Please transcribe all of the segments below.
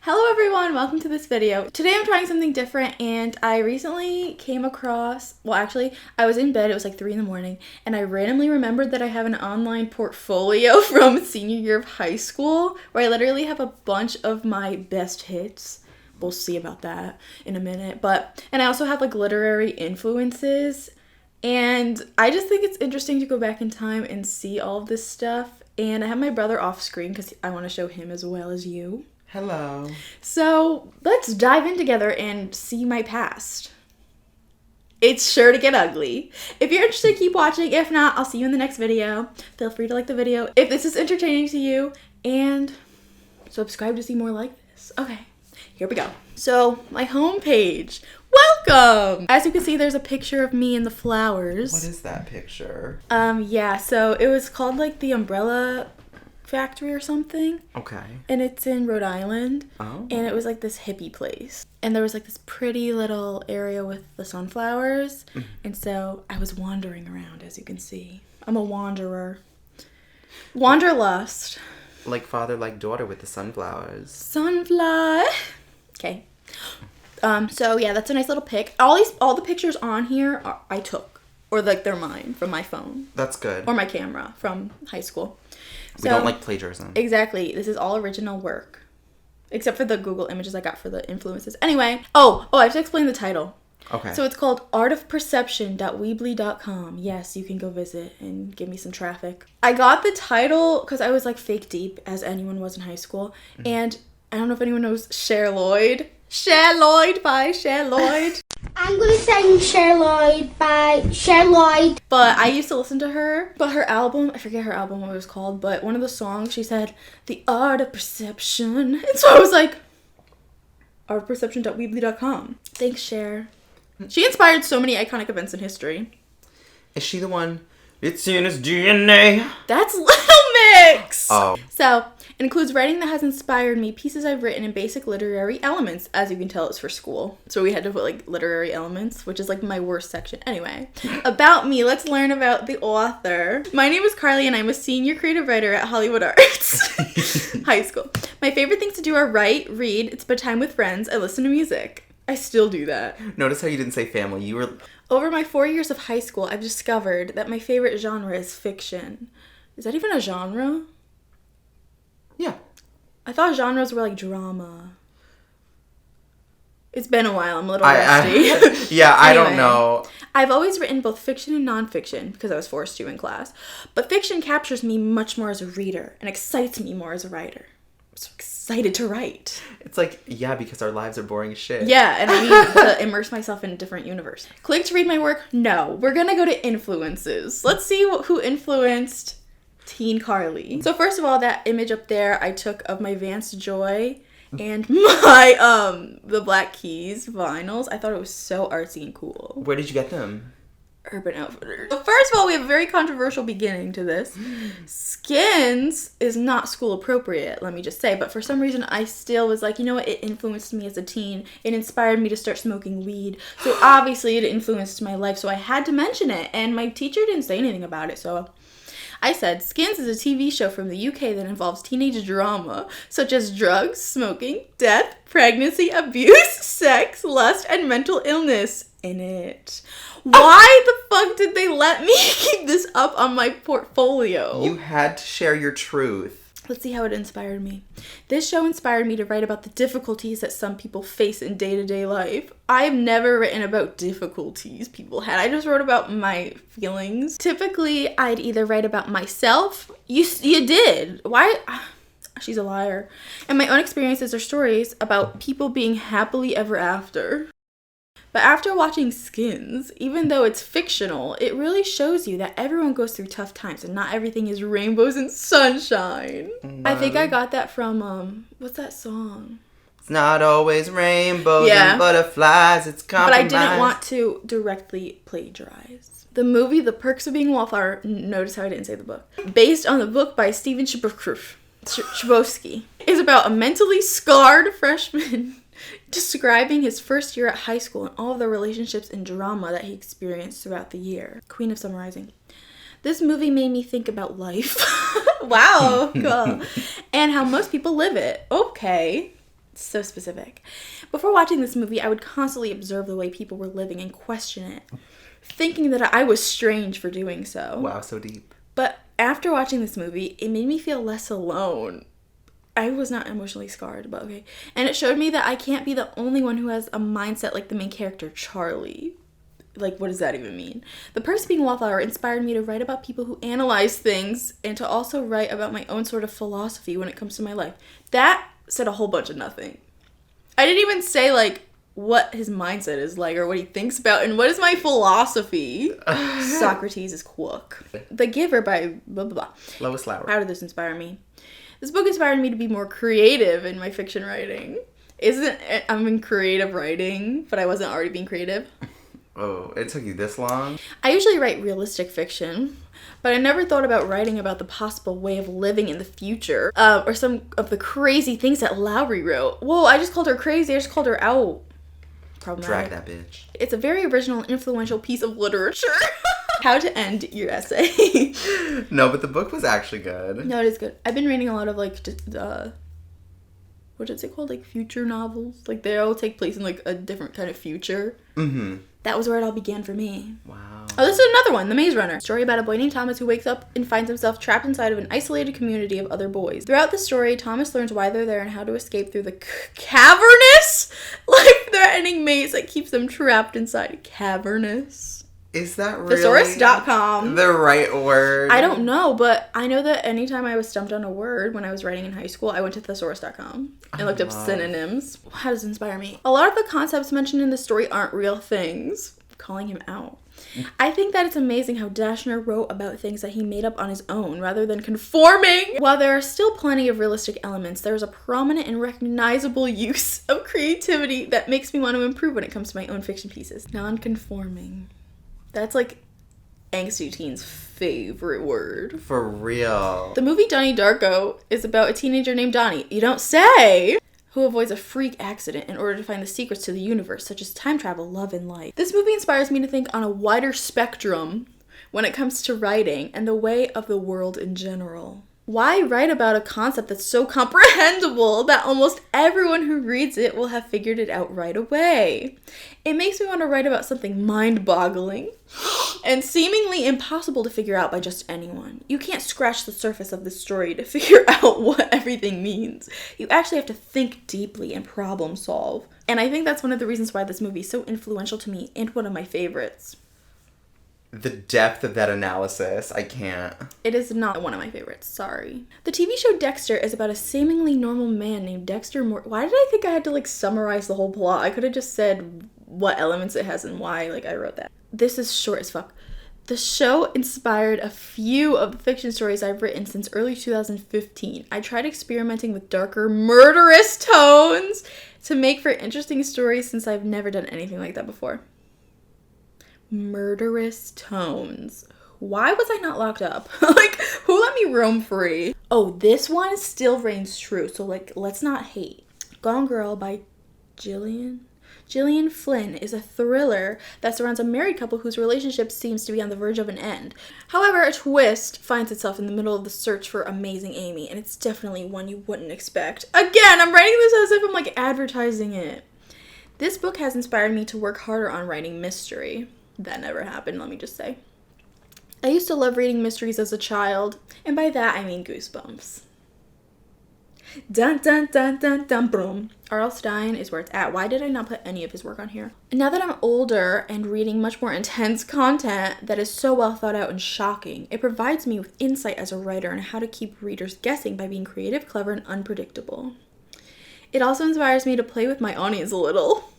Hello everyone, welcome to this video. Today I'm trying something different and I recently came across, I was in bed, it was like 3 in the morning, and I randomly remembered that I have an online portfolio from senior year of high school where I literally have a bunch of my best hits. We'll see about that in a minute, and I also have like literary influences, and I just think it's interesting to go back in time and see all of this stuff, and I have my brother off screen because I want to show him as well as you. Hello. So let's dive in together and see my past. It's sure to get ugly. If you're interested, keep watching. If not, I'll see you in the next video. Feel free to like the video if this is entertaining to you, and subscribe to see more like this. Okay, here we go. So my homepage. Welcome! As you can see, there's a picture of me and the flowers. What is that picture? Yeah, so it was called like the Umbrella Factory or something. Okay. And it's in Rhode Island. Oh. And it was like this hippie place. And there was like this pretty little area with the sunflowers. Mm-hmm. And so I was wandering around, as you can see. I'm a wanderer. Wanderlust. Like father, like daughter with the sunflowers. Sunflower. Okay. So yeah, that's a nice little pic. All the pictures on here I took. Or like they're mine from my phone. That's good. Or my camera from high school. We don't like plagiarism. Exactly. This is all original work. Except for the Google images I got for the influences. Anyway. Oh, I have to explain the title. Okay. So it's called artofperception.weebly.com. Yes, you can go visit and give me some traffic. I got the title because I was like fake deep, as anyone was in high school. Mm-hmm. And I don't know if anyone knows Cher Lloyd. Cher Lloyd by Cher Lloyd. I'm gonna sing Cher Lloyd by Cher Lloyd. But I used to listen to her. But her album, I forget her album, what it was called, but one of the songs, she said, the art of perception. And so I was like, artofperception.weebly.com. Thanks, Cher. She inspired so many iconic events in history. Is she the one? It's in his DNA. That's Little Mix! Oh. So, it includes writing that has inspired me, pieces I've written, and basic literary elements. As you can tell, it's for school. So we had to put, like, literary elements, which is, like, my worst section. Anyway, about me, let's learn about the author. My name is Carly, and I'm a senior creative writer at Hollywood Arts High School. My favorite things to do are write, read, spend time with friends, and listen to music. I still do that. Notice how you didn't say family. You were... Over my 4 years of high school, I've discovered that my favorite genre is fiction. Is that even a genre? Yeah. I thought genres were like drama. It's been a while. I'm a little rusty. Yeah, I Anyway, don't know. I've always written both fiction and nonfiction because I was forced to in class. But fiction captures me much more as a reader and excites me more as a writer. I'm so excited to write. It's like, yeah, because our lives are boring as shit. Yeah, and I need to immerse myself in a different universe. Click to read my work? No. We're going to go to influences. Let's see who influenced Teen Carly. So first of all, that image up there I took of my Vance Joy and my the Black Keys vinyls. I thought it was so artsy and cool. Where did you get them? Urban Outfitters. So first of all, we have a very controversial beginning to this. Skins is not school appropriate, let me just say, but for some reason I still was like, you know what, it influenced me as a teen. It inspired me to start smoking weed. So obviously it influenced my life, so I had to mention it, and my teacher didn't say anything about it, so I said, Skins is a TV show from the UK that involves teenage drama, such as drugs, smoking, death, pregnancy, abuse, sex, lust, and mental illness in it. Why the fuck did they let me keep this up on my portfolio? You had to share your truth. Let's see how it inspired me. This show inspired me to write about the difficulties that some people face in day-to-day life. I've never written about difficulties people had. I just wrote about my feelings. Typically, I'd either write about myself. You did. Why? She's a liar. And my own experiences or stories about people being happily ever after. But after watching Skins, even though it's fictional, it really shows you that everyone goes through tough times and not everything is rainbows and sunshine. I think I got that from, what's that song? It's not always rainbows and butterflies, it's compromise. But I didn't want to directly plagiarize. The movie The Perks of Being a Wallflower, notice how I didn't say the book, based on the book by Steven Chbosky, is about a mentally scarred freshman describing his first year at high school and all of the relationships and drama that he experienced throughout the year. Queen of summarizing. This movie made me think about life. Wow, cool. And how most people live it. Okay. So specific. Before watching this movie, I would constantly observe the way people were living and question it, thinking that I was strange for doing so. Wow, so deep. But after watching this movie, it made me feel less alone. I was not emotionally scarred, but okay. And it showed me that I can't be the only one who has a mindset like the main character, Charlie. Like, what does that even mean? The Person Being Wallflower inspired me to write about people who analyze things and to also write about my own sort of philosophy when it comes to my life. That said a whole bunch of nothing. I didn't even say, like, what his mindset is like or what he thinks about and what is my philosophy. Socrates is quirk. The Giver by blah, blah, blah. Lois Lowry. How did this inspire me? This book inspired me to be more creative in my fiction writing. I'm in creative writing, but I wasn't already being creative. Oh, it took you this long? I usually write realistic fiction, but I never thought about writing about the possible way of living in the future, or some of the crazy things that Lowry wrote. Whoa, I just called her crazy. I just called her out. Problematic. Drag that bitch. It's a very original and influential piece of literature. How to end your essay. No, but the book was actually good. No, it is good. I've been reading a lot of, like, what is it called? Like, future novels. Like, they all take place in, like, a different kind of future. Mm-hmm. That was where it all began for me. Wow. Oh, this is another one, The Maze Runner. Story about a boy named Thomas who wakes up and finds himself trapped inside of an isolated community of other boys. Throughout the story, Thomas learns why they're there and how to escape through the cavernous, life-threatening maze that keeps them trapped inside. Cavernous. Is that really Thesaurus.com. the right word? I don't know, but I know that anytime I was stumped on a word when I was writing in high school, I went to thesaurus.com and looked up synonyms. How does it inspire me? A lot of the concepts mentioned in the story aren't real things. Calling him out. I think that it's amazing how Dashner wrote about things that he made up on his own rather than conforming. While there are still plenty of realistic elements, there is a prominent and recognizable use of creativity that makes me want to improve when it comes to my own fiction pieces. Non-conforming. That's like angsty teen's favorite word. For real. The movie Donnie Darko is about a teenager named Donnie, you don't say, who avoids a freak accident in order to find the secrets to the universe, such as time travel, love, and life. This movie inspires me to think on a wider spectrum when it comes to writing and the way of the world in general. Why write about a concept that's so comprehensible that almost everyone who reads it will have figured it out right away? It makes me want to write about something mind-boggling and seemingly impossible to figure out by just anyone. You can't scratch the surface of the story to figure out what everything means. You actually have to think deeply and problem solve. And I think that's one of the reasons why this movie is so influential to me and one of my favorites. The depth of that analysis, I can't. It is not one of my favorites, sorry. The TV show Dexter is about a seemingly normal man named Dexter Why did I think I had to, like, summarize the whole plot? I could have just said what elements it has and why, like, I wrote that. This is short as fuck. The show inspired a few of the fiction stories I've written since early 2015. I tried experimenting with darker, murderous tones to make for interesting stories since I've never done anything like that before. Murderous tones. Why was I not locked up? Like, who let me roam free? Oh, this one still reigns true, so, like, let's not hate. Gone Girl by Gillian Flynn is a thriller that surrounds a married couple whose relationship seems to be on the verge of an end. However, a twist finds itself in the middle of the search for Amazing Amy, and it's definitely one you wouldn't expect. Again, I'm writing this as if I'm, like, advertising it. This book has inspired me to work harder on writing mystery. That never happened, let me just say. I used to love reading mysteries as a child, and by that I mean Goosebumps. Dun dun dun dun dun boom. R.L. Stine is where it's at. Why did I not put any of his work on here? Now that I'm older and reading much more intense content that is so well thought out and shocking, it provides me with insight as a writer on how to keep readers guessing by being creative, clever, and unpredictable. It also inspires me to play with my audience a little.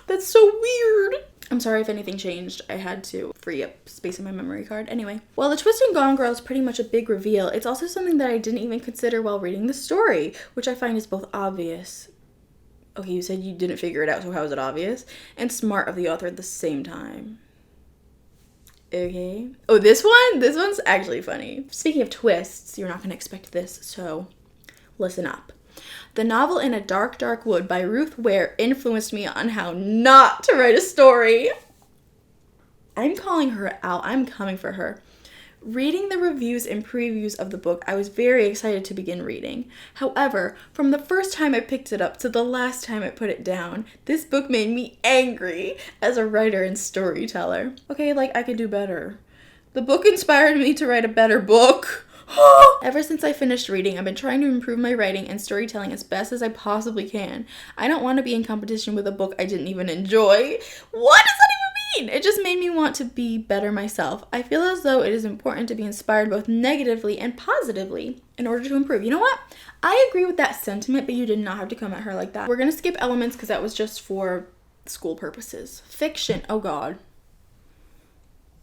That's so weird. I'm sorry if anything changed. I had to free up space in my memory card. Anyway, while the twist in Gone Girl is pretty much a big reveal, it's also something that I didn't even consider while reading the story, which I find is both obvious. Okay, you said you didn't figure it out, so how is it obvious? And smart of the author at the same time. Okay. Oh, this one's actually funny. Speaking of twists, you're not going to expect this, so listen up. The novel In a Dark, Dark Wood by Ruth Ware influenced me on how not to write a story. I'm calling her out. I'm coming for her. Reading the reviews and previews of the book, I was very excited to begin reading. However, from the first time I picked it up to the last time I put it down, this book made me angry as a writer and storyteller. Okay, like, I could do better. The book inspired me to write a better book. Ever since I finished reading, I've been trying to improve my writing and storytelling as best as I possibly can. I don't want to be in competition with a book I didn't even enjoy. What does that even mean? It just made me want to be better myself. I feel as though it is important to be inspired both negatively and positively in order to improve. You know what? I agree with that sentiment, but you did not have to come at her like that. We're going to skip elements because that was just for school purposes. Fiction. Oh, God.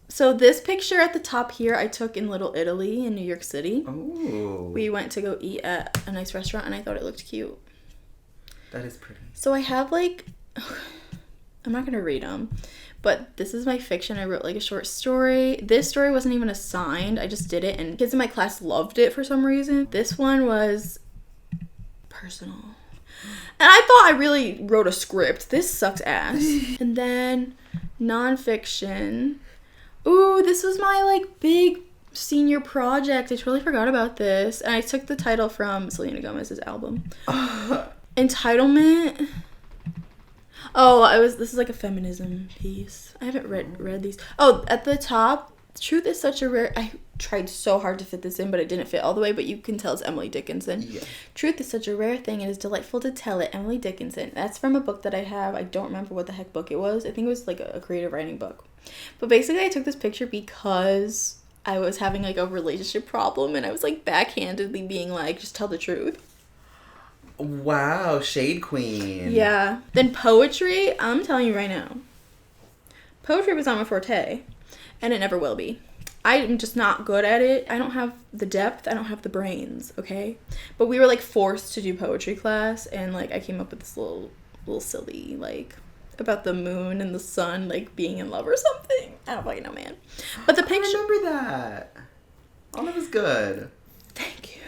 So this picture at the top here, I took in Little Italy in New York City. Oh. We went to go eat at a nice restaurant, and I thought it looked cute. That is pretty. So I have, like, I'm not going to read them, but this is my fiction. I wrote, like, a short story. This story wasn't even assigned. I just did it, and kids in my class loved it for some reason. This one was personal. And I thought I really wrote a script. This sucks ass. And then nonfiction. Ooh, this was my, like, big senior project. I totally forgot about this. And I took the title from Selena Gomez's album. Entitlement. Oh, this is like a feminism piece. I haven't read these. Oh, at the top, truth is such a rare... I tried so hard to fit this in, but it didn't fit all the way, but you can tell it's Emily Dickinson. Yeah. Truth is such a rare thing. It is delightful to tell it. Emily Dickinson. That's from a book that I have. I don't remember what the heck book it was. I think it was, like, a creative writing book. But basically, I took this picture because I was having, like, a relationship problem, and I was, like, backhandedly being like, just tell the truth. Wow, shade queen. Yeah. Then poetry, I'm telling you right now. Poetry was not my forte, and it never will be. I'm just not good at it. I don't have the depth. I don't have the brains, okay? But we were, like, forced to do poetry class, and, like, I came up with this little silly, like... about the moon and the sun, like, being in love or something. I don't fucking know, man. But the picture... I remember that. Oh, that was good. Thank you.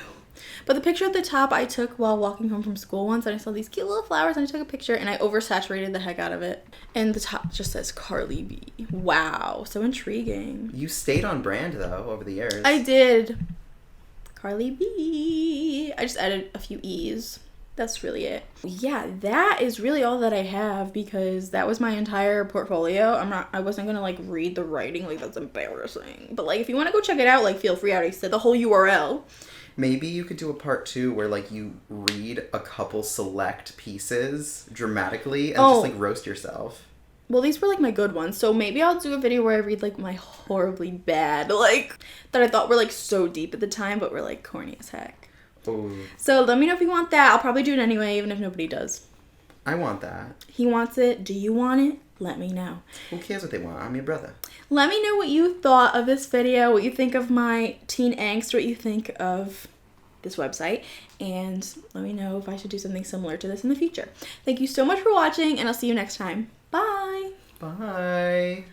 But the picture at the top I took while walking home from school once, and I saw these cute little flowers, and I took a picture, and I oversaturated the heck out of it. And the top just says Carly B. Wow. So intriguing. You stayed on brand, though, over the years. I did. Carly B. I just added a few E's. That's really it. Yeah, that is really all that I have because that was my entire portfolio. I wasn't gonna, like, read the writing, like, that's embarrassing. But, like, if you want to go check it out, like, feel free. I already said the whole URL. Maybe you could do a part 2 where, like, you read a couple select pieces dramatically and just, like, roast yourself. Well, these were, like, my good ones. So maybe I'll do a video where I read, like, my horribly bad, like, that I thought were, like, so deep at the time, but were, like, corny as heck. Ooh. So let me know if you want that. I'll probably do it anyway, even if nobody does. I want that. He wants it. Do you want it? Let me know. Who cares what they want? I'm your brother. Let me know what you thought of this video, what you think of my teen angst, what you think of this website, and let me know if I should do something similar to this in the future. Thank you so much for watching, and I'll see you next time. Bye! Bye!